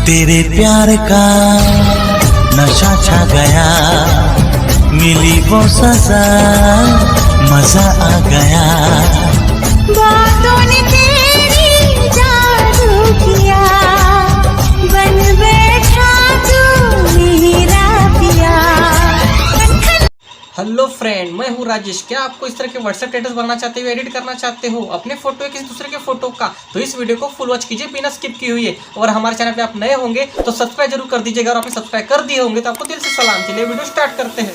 तेरे प्यार का नशा छा गया, मिली वो सजा, मजा आ गया। बातों ने तेरी जादू किया, बन बैठा तू मेरा पिया। हेलो फ्रेंड, मैं हूँ राजेश। क्या आपको इस तरह के व्हाट्सएप स्टेटस बनाना चाहते हो, एडिट करना चाहते हो अपने फोटो या किसी दूसरे के फोटो का, तो इस वीडियो को फुल वॉच कीजिए बिना स्किप किए हुए। और हमारे चैनल पे आप नए होंगे तो सब्सक्राइब जरूर कर दीजिएगा, और आपने सब्सक्राइब कर दिए होंगे तो आपको दिल से सलाम। चलिए वीडियो स्टार्ट करते हैं।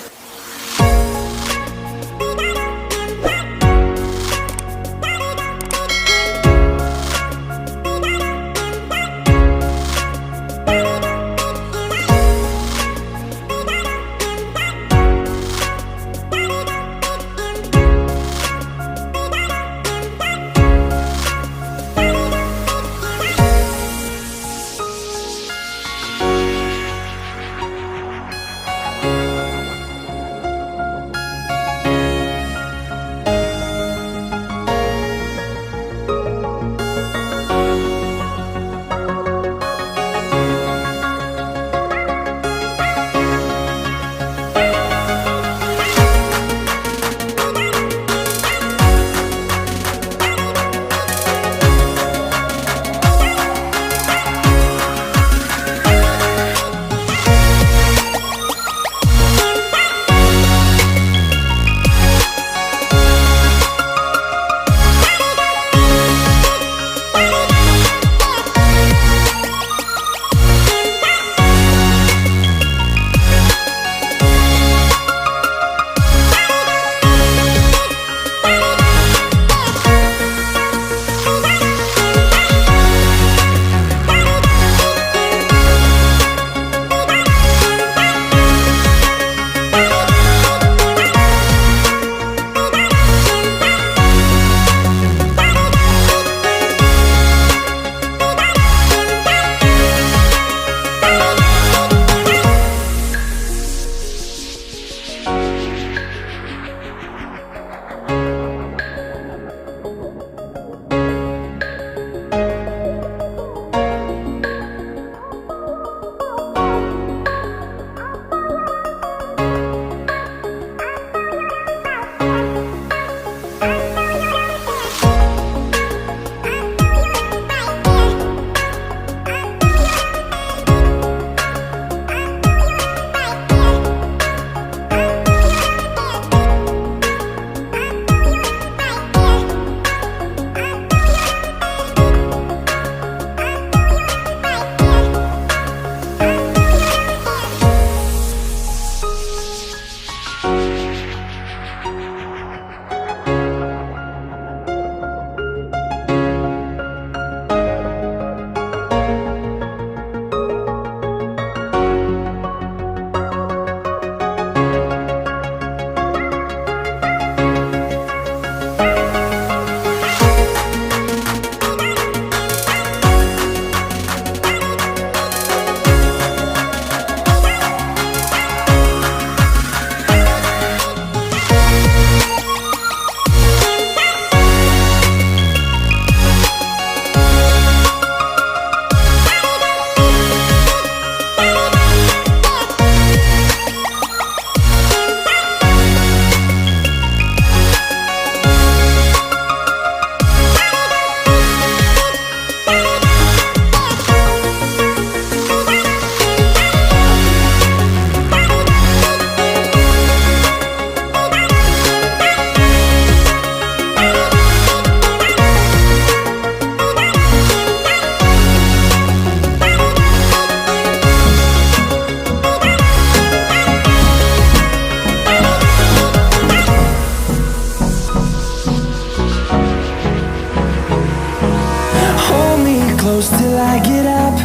close till I get up.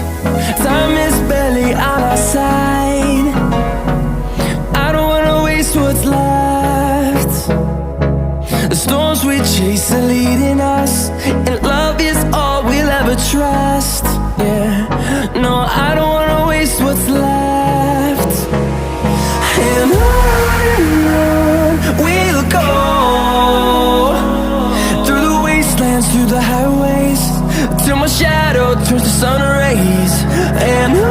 Time is barely on our side. I don't wanna waste what's left. The storms we chase are leading us, and love is all we'll ever trust. Yeah, no, I don't wanna waste what's left. And on we'll go, through the wastelands, through the highways, till my shadow turns to sun rays. And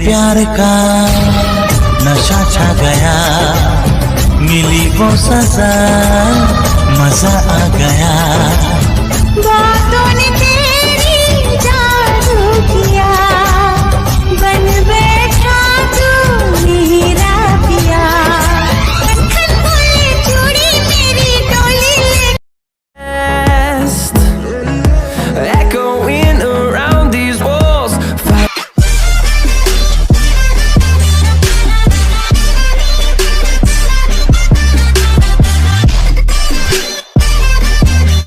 प्यार का नशा छा गया, मिली वो सजा, मजा आ गया।